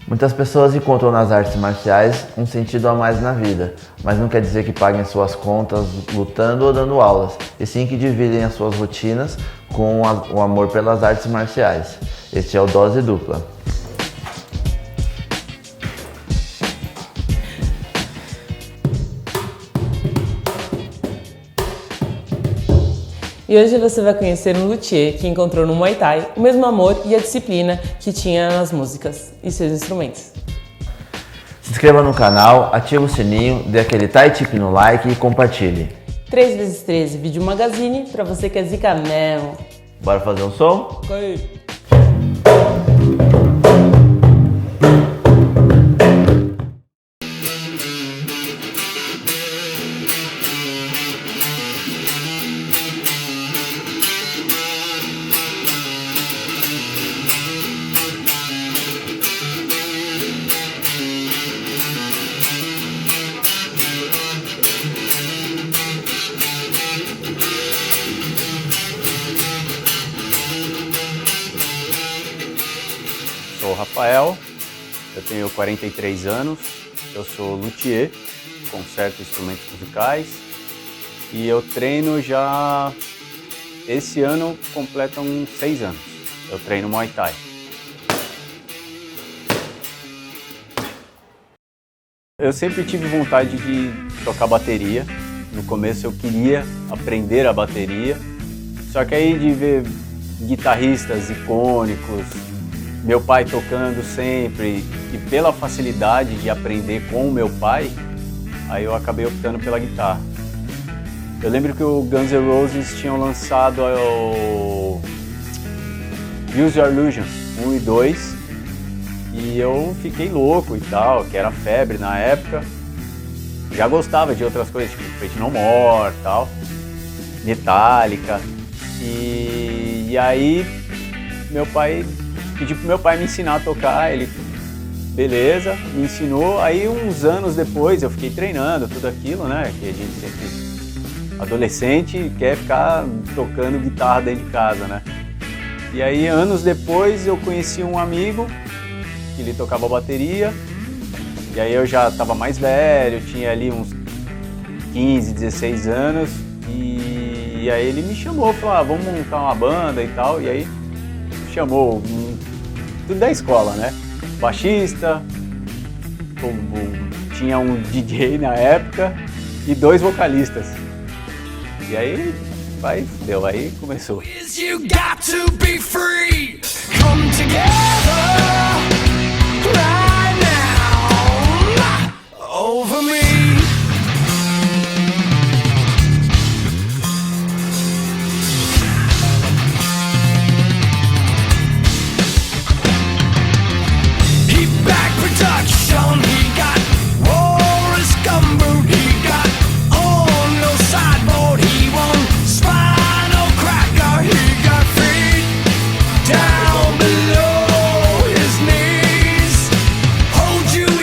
Muitas pessoas encontram nas artes marciais um sentido a mais na vida, mas não quer dizer que paguem suas contas lutando ou dando aulas, e sim que dividem as suas rotinas com o amor pelas artes marciais. Este é o Dose Dupla. E hoje você vai conhecer um luthier que encontrou no Muay Thai o mesmo amor e a disciplina que tinha nas músicas e seus instrumentos. Se inscreva no canal, ative o sininho, dê aquele tai tip no like e compartilhe. 3x13 Vídeo Magazine pra você que é zica mesmo. Bora fazer um som? Oi. Sou o Rafael, eu tenho 43 anos, eu sou luthier, conserto instrumentos musicais e eu treino já, esse ano completam 6 anos, eu treino Muay Thai. Eu sempre tive vontade de tocar bateria, no começo eu queria aprender a bateria, só que aí de ver guitarristas icônicos, meu pai tocando sempre e pela facilidade de aprender com o meu pai, aí eu acabei optando pela guitarra. Eu lembro que o Guns N' Roses tinham lançado o Use Your Illusion 1 e 2 e eu fiquei louco e tal, que era febre na época. Já gostava de outras coisas, tipo Faith No More e tal, Metallica. E aí meu pai pedi pro meu pai me ensinar a tocar, ele, beleza, me ensinou, aí uns anos depois eu fiquei treinando tudo aquilo, né, que a gente sempre, adolescente, quer ficar tocando guitarra dentro de casa, né. E aí anos depois eu conheci um amigo, que ele tocava bateria, e aí eu já estava mais velho, tinha ali uns 15, 16 anos, e aí ele me chamou, falou, vamos montar uma banda e tal, e aí chamou tudo da escola, né? Baixista, tinha um DJ na época e 2 vocalistas. E aí, deu, aí começou.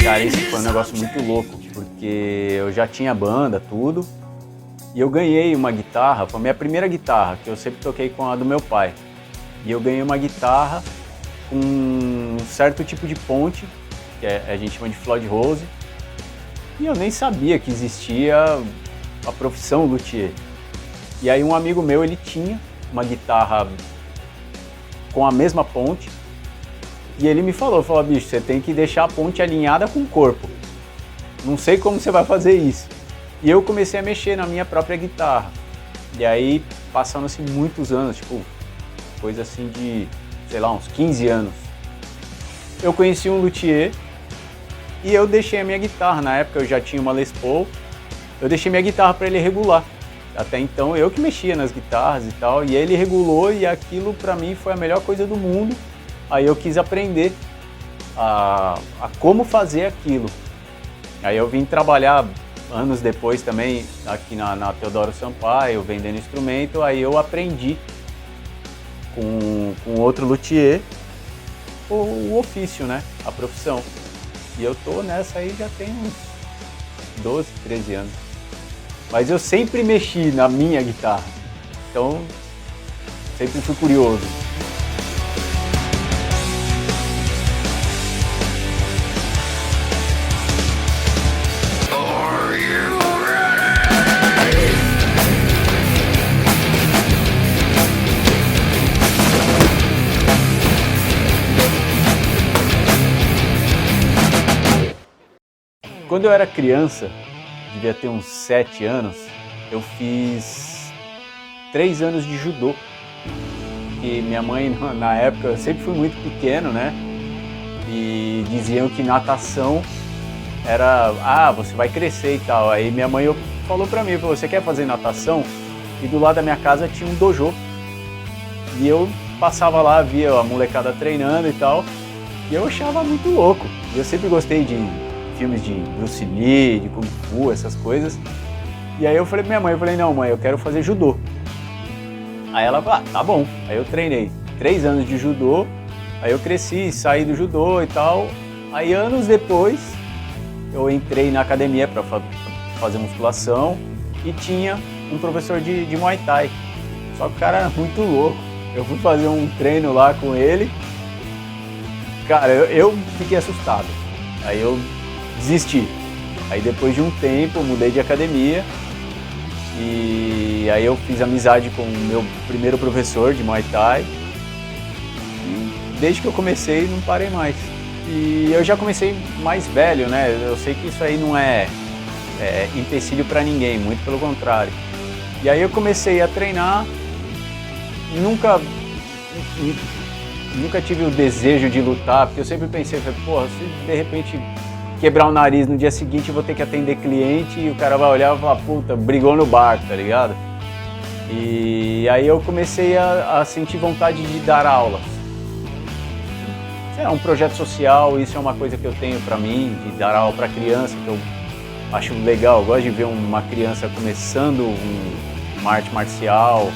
Cara, esse foi um negócio muito louco, porque eu já tinha banda, tudo, e eu ganhei uma guitarra, foi a minha primeira guitarra, que eu sempre toquei com a do meu pai. E eu ganhei uma guitarra com um certo tipo de ponte, que a gente chama de Floyd Rose, e eu nem sabia que existia a profissão luthier. E aí um amigo meu, ele tinha uma guitarra com a mesma ponte, e ele me falou, bicho, você tem que deixar a ponte alinhada com o corpo. Não sei como você vai fazer isso. E eu comecei a mexer na minha própria guitarra. E aí, passando-se muitos anos, tipo, coisa assim de, sei lá, uns 15 anos. Eu conheci um luthier e eu deixei a minha guitarra. Na época eu já tinha uma Les Paul. Eu deixei minha guitarra para ele regular. Até então eu que mexia nas guitarras e tal. E ele regulou e aquilo para mim foi a melhor coisa do mundo. Aí eu quis aprender a como fazer aquilo. Aí eu vim trabalhar anos depois também aqui na Teodoro Sampaio, vendendo instrumento. Aí eu aprendi com outro luthier o ofício, né? A profissão. E eu tô nessa aí já tem uns 12, 13 anos. Mas eu sempre mexi na minha guitarra. Então, sempre fui curioso. Quando eu era criança, devia ter uns 7 anos, eu fiz 3 anos de judô. E minha mãe, na época, eu sempre fui muito pequeno, né? E diziam que natação era, você vai crescer e tal. Aí minha mãe falou pra mim, você quer fazer natação? E do lado da minha casa tinha um dojo. E eu passava lá, via a molecada treinando e tal. E eu achava muito louco. E eu sempre gostei de filmes de Bruce Lee, de Kung Fu, essas coisas. E aí eu falei pra minha mãe, não mãe, eu quero fazer judô. Aí ela falou, tá bom. Aí eu treinei 3 anos de judô, aí eu cresci, saí do judô e tal. Aí anos depois, eu entrei na academia para fazer musculação e tinha um professor de Muay Thai. Só que o cara era muito louco. Eu fui fazer um treino lá com ele. Cara, eu fiquei assustado. Aí eu desisti. Aí depois de um tempo, eu mudei de academia. E aí eu fiz amizade com o meu primeiro professor de Muay Thai. E desde que eu comecei, não parei mais. E eu já comecei mais velho, né? Eu sei que isso aí não é empecilho para ninguém, muito pelo contrário. E aí eu comecei a treinar, nunca tive o desejo de lutar, porque eu sempre pensei, porra, se de repente quebrar o nariz no dia seguinte eu vou ter que atender cliente e o cara vai olhar e falar, puta, brigou no bar, tá ligado? E aí eu comecei a sentir vontade de dar aulas. É um projeto social, isso é uma coisa que eu tenho pra mim, de dar aula pra criança, que eu acho legal, eu gosto de ver uma criança começando uma arte marcial.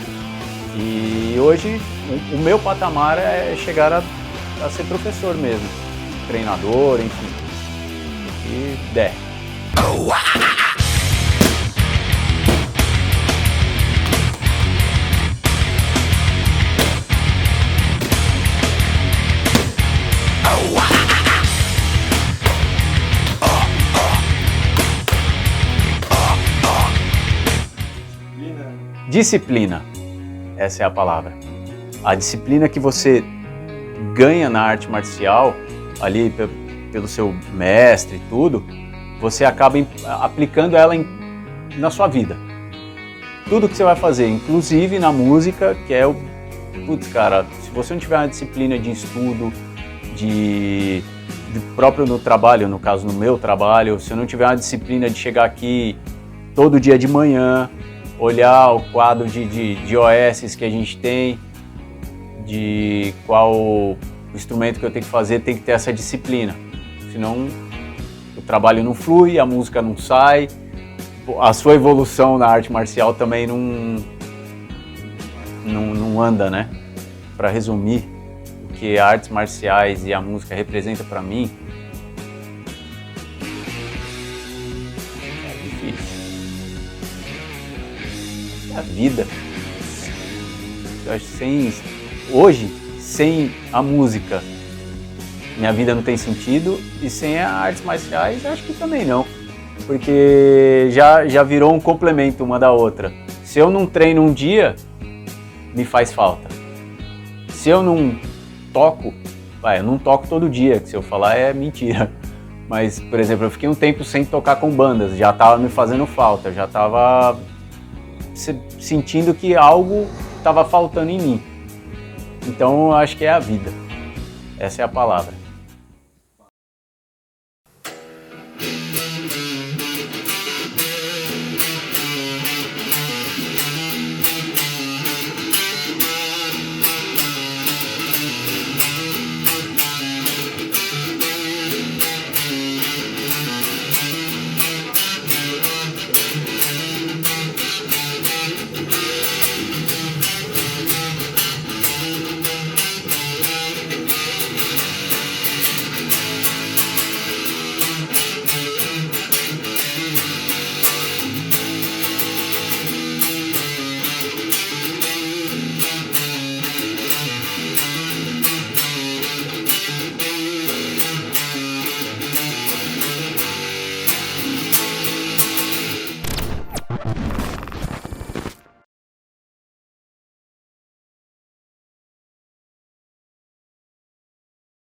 E hoje o meu patamar é chegar a ser professor mesmo, treinador, enfim. E der. Disciplina, essa é a palavra. A disciplina que você ganha na arte marcial, ali pelo seu mestre e tudo, você acaba aplicando ela na sua vida. Tudo que você vai fazer, inclusive na música, que é putz, cara, se você não tiver uma disciplina de estudo, de próprio no trabalho, no caso no meu trabalho, se eu não tiver uma disciplina de chegar aqui todo dia de manhã, olhar o quadro de OS que a gente tem, de qual instrumento que eu tenho que fazer, tem que ter essa disciplina. Senão o trabalho não flui, a música não sai, a sua evolução na arte marcial também não anda, né? Para resumir, o que artes marciais e a música representa para mim, é difícil. A vida. Eu acho que hoje, sem a música, minha vida não tem sentido, e sem as artes marciais, acho que também não. Porque já virou um complemento uma da outra. Se eu não treino um dia, me faz falta. Se eu não toco, eu não toco todo dia, que se eu falar é mentira. Mas, por exemplo, eu fiquei um tempo sem tocar com bandas, já estava me fazendo falta, já estava sentindo que algo estava faltando em mim. Então, eu acho que é a vida. Essa é a palavra.